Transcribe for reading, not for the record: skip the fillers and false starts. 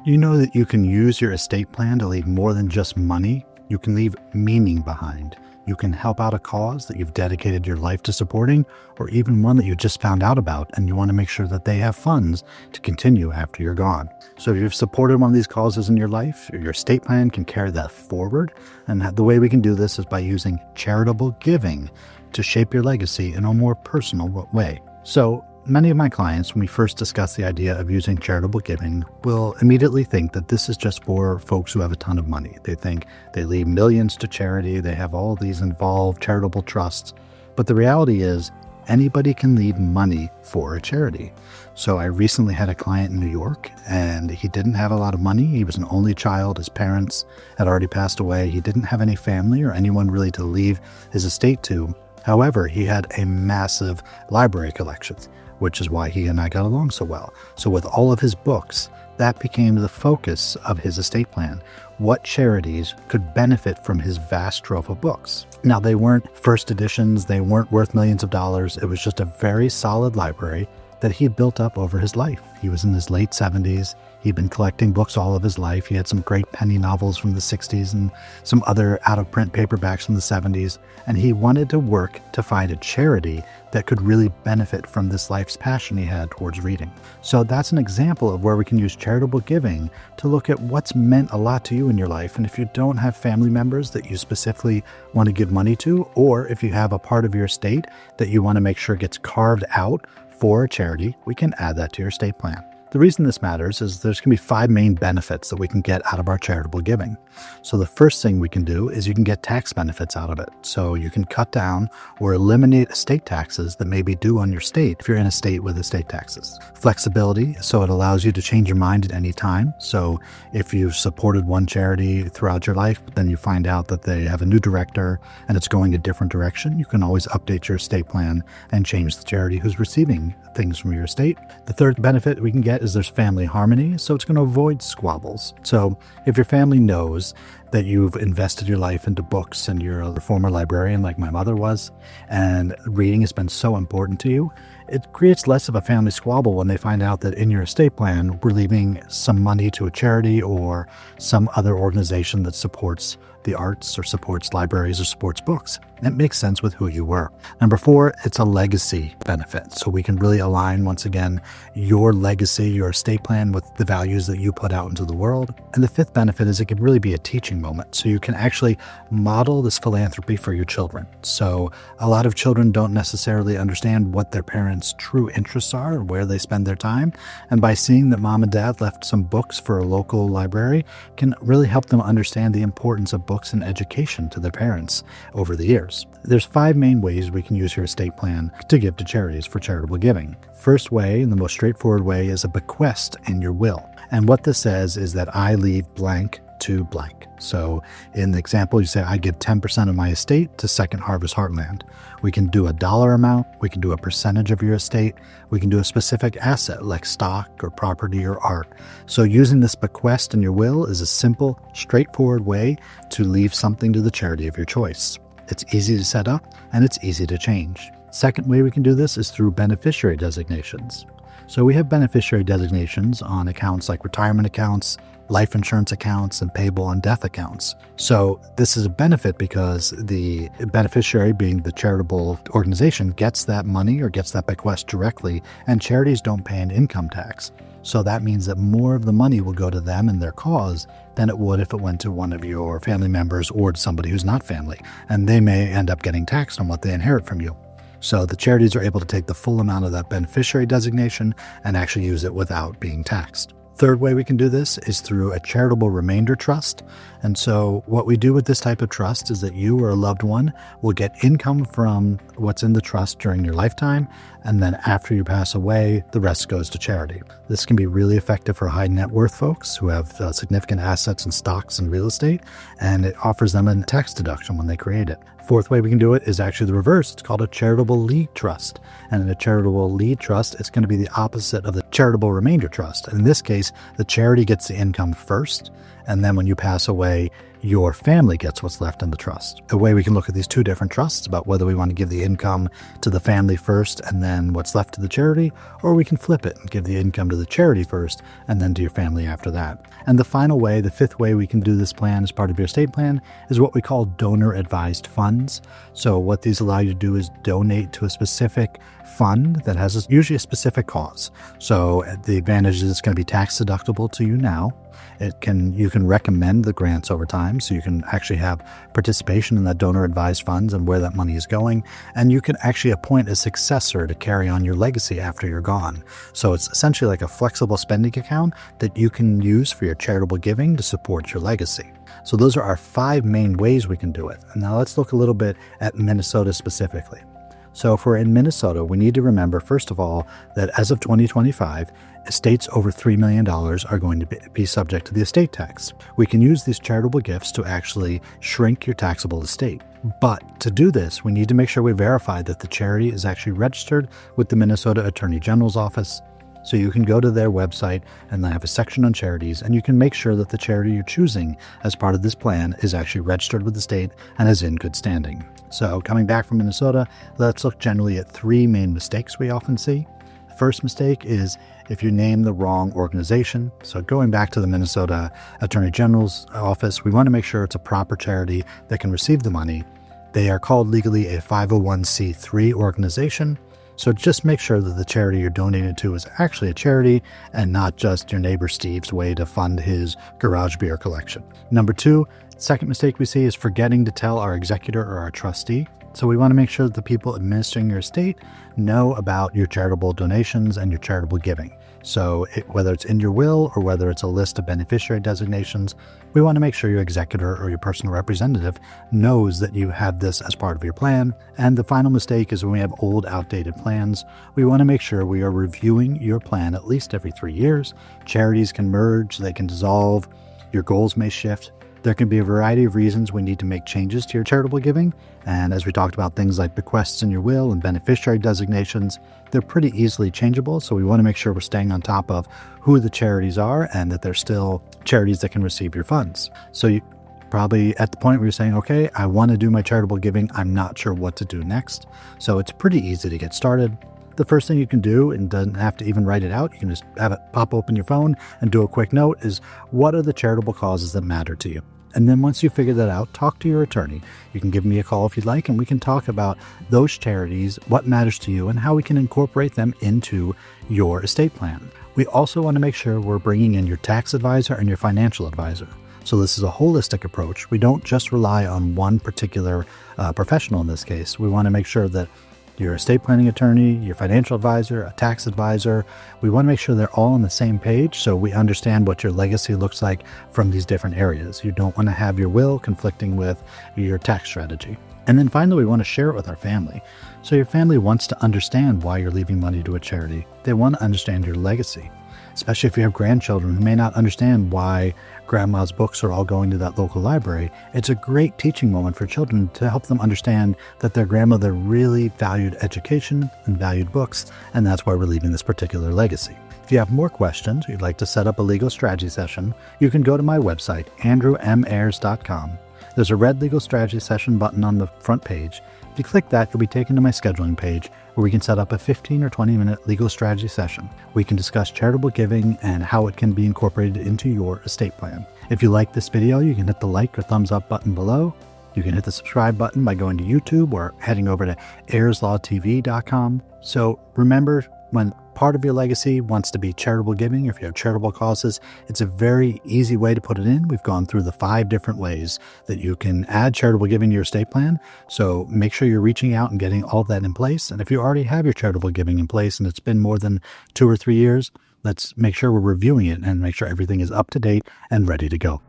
You know that you can use your estate plan to leave more than just money. You can leave meaning behind. You can help out a cause that you've dedicated your life to supporting, or even one that you just found out about and you want to make sure that they have funds to continue after you're gone. So if you've supported one of these causes in your life, your estate plan can carry that forward. And the way we can do this is by using charitable giving to shape your legacy in a more personal way. So many of my clients, when we first discuss the idea of using charitable giving, will immediately think that this is just for folks who have a ton of money. They think they leave millions to charity, they have all these involved charitable trusts. But the reality is, anybody can leave money for a charity. So I recently had a client in New York, and he didn't have a lot of money. He was an only child. His parents had already passed away. He didn't have any family or anyone really to leave his estate to. However, he had a massive library collection, which is why he and I got along so well. So with all of his books, that became the focus of his estate plan. What charities could benefit from his vast trove of books? Now, they weren't first editions, they weren't worth millions of dollars. It was just a very solid library that he built up over his life. He was in his late 70s. He'd been collecting books all of his life. He had some great penny novels from the 60s and some other out-of-print paperbacks from the 70s. And he wanted to work to find a charity that could really benefit from this life's passion he had towards reading. So that's an example of where we can use charitable giving to look at what's meant a lot to you in your life. And if you don't have family members that you specifically want to give money to, or if you have a part of your estate that you want to make sure gets carved out for a charity, we can add that to your estate plan. The reason this matters is there's going to be 5 main benefits that we can get out of our charitable giving. So the first thing we can do is you can get tax benefits out of it. So you can cut down or eliminate estate taxes that may be due on your estate if you're in a state with estate taxes. Flexibility, so it allows you to change your mind at any time. So if you've supported one charity throughout your life, but then you find out that they have a new director and it's going a different direction, you can always update your estate plan and change the charity who's receiving things from your estate. The third benefit we can get is there's family harmony, so it's going to avoid squabbles. So if your family knows that you've invested your life into books and you're a former librarian like my mother was, and reading has been so important to you, it creates less of a family squabble when they find out that in your estate plan, we're leaving some money to a charity or some other organization that supports the arts or supports libraries or supports books. It makes sense with who you were. Number 4, it's a legacy benefit. So we can really align, once again, your legacy, your estate plan with the values that you put out into the world. And the 5th benefit is it can really be a teaching moment. So you can actually model this philanthropy for your children. So a lot of children don't necessarily understand what their parents' true interests are or where they spend their time. And by seeing that mom and dad left some books for a local library can really help them understand the importance of books and education to their parents over the years. There's 5 main ways we can use your estate plan to give to charities for charitable giving. First way, and the most straightforward way, is a bequest in your will. And what this says is that I leave blank to blank. So in the example, you say, I give 10% of my estate to Second Harvest Heartland. We can do a dollar amount. We can do a percentage of your estate. We can do a specific asset like stock or property or art. So using this bequest in your will is a simple, straightforward way to leave something to the charity of your choice. It's easy to set up and it's easy to change. Second way we can do this is through beneficiary designations. So we have beneficiary designations on accounts like retirement accounts, life insurance accounts, and payable on death accounts. So this is a benefit because the beneficiary, being the charitable organization, gets that money or gets that bequest directly, and charities don't pay an income tax. So that means that more of the money will go to them and their cause than it would if it went to one of your family members or to somebody who's not family. And they may end up getting taxed on what they inherit from you. So the charities are able to take the full amount of that beneficiary designation and actually use it without being taxed. Third way we can do this is through a charitable remainder trust. And so what we do with this type of trust is that you or a loved one will get income from what's in the trust during your lifetime, and then after you pass away, the rest goes to charity. This can be really effective for high net worth folks who have significant assets in stocks and real estate, and it offers them a tax deduction when they create it. Fourth way we can do it is actually the reverse. It's called a charitable lead trust. And in a charitable lead trust, it's going to be the opposite of the charitable remainder trust. And in this case, the charity gets the income first, and then when you pass away, your family gets what's left in the trust. A way we can look at these two different trusts about whether we want to give the income to the family first and then what's left to the charity, or we can flip it and give the income to the charity first and then to your family after that. And the final way, the fifth way we can do this plan as part of your estate plan, is what we call donor advised funds. So what these allow you to do is donate to a specific fund that has usually a specific cause. So the advantage is it's going to be tax deductible to you now. You can recommend the grants over time, so you can actually have participation in that donor advised funds and where that money is going. And you can actually appoint a successor to carry on your legacy after you're gone. So it's essentially like a flexible spending account that you can use for your charitable giving to support your legacy. So those are our 5 main ways we can do it. And now let's look a little bit at Minnesota specifically. So if we're in Minnesota, we need to remember, first of all, that as of 2025, estates over $3 million are going to be subject to the estate tax. We can use these charitable gifts to actually shrink your taxable estate. But to do this, we need to make sure we verify that the charity is actually registered with the Minnesota Attorney General's office. So you can go to their website and they have a section on charities, and you can make sure that the charity you're choosing as part of this plan is actually registered with the state and is in good standing. So coming back from Minnesota, let's look generally at 3 main mistakes we often see. The first mistake is if you name the wrong organization. So going back to the Minnesota Attorney General's office, we want to make sure it's a proper charity that can receive the money. They are called legally a 501c3 organization. So just make sure that the charity you're donating to is actually a charity and not just your neighbor Steve's way to fund his garage beer collection. Number 2, second mistake we see is forgetting to tell our executor or our trustee. So we want to make sure that the people administering your estate know about your charitable donations and your charitable giving. So whether it's in your will or whether it's a list of beneficiary designations, we want to make sure your executor or your personal representative knows that you have this as part of your plan. And the final mistake is when we have old, outdated plans, we want to make sure we are reviewing your plan at least every 3 years. Charities can merge, they can dissolve, your goals may shift. There can be a variety of reasons we need to make changes to your charitable giving. And as we talked about things like bequests in your will and beneficiary designations, they're pretty easily changeable. So we want to make sure we're staying on top of who the charities are and that they're still charities that can receive your funds. So you probably at the point where you're saying, okay, I want to do my charitable giving, I'm not sure what to do next. So it's pretty easy to get started. The first thing you can do, and doesn't have to even write it out, you can just have it pop open your phone and do a quick note, is what are the charitable causes that matter to you? And then once you figure that out, talk to your attorney. You can give me a call if you'd like, and we can talk about those charities, what matters to you, and how we can incorporate them into your estate plan. We also want to make sure we're bringing in your tax advisor and your financial advisor. So this is a holistic approach. We don't just rely on one particular professional in this case. We want to make sure that your estate planning attorney, your financial advisor, a tax advisor, we want to make sure they're all on the same page so we understand what your legacy looks like from these different areas. You don't want to have your will conflicting with your tax strategy. And then finally, we want to share it with our family. So your family wants to understand why you're leaving money to a charity. They want to understand your legacy, especially if you have grandchildren who may not understand why grandma's books are all going to that local library. It's a great teaching moment for children to help them understand that their grandmother really valued education and valued books, and that's why we're leaving this particular legacy. If you have more questions or you'd like to set up a legal strategy session, you can go to my website, andrewmayers.com. There's a red legal strategy session button on the front page. If you click that, you'll be taken to my scheduling page where we can set up a 15 or 20-minute legal strategy session. We can discuss charitable giving and how it can be incorporated into your estate plan. If you like this video, you can hit the like or thumbs up button below. You can hit the subscribe button by going to YouTube or heading over to ayerslawtv.com. So remember, when part of your legacy wants to be charitable giving, or if you have charitable causes, it's a very easy way to put it in. We've gone through the 5 different ways that you can add charitable giving to your estate plan. So make sure you're reaching out and getting all of that in place. And if you already have your charitable giving in place and it's been more than 2 or 3 years, let's make sure we're reviewing it and make sure everything is up to date and ready to go.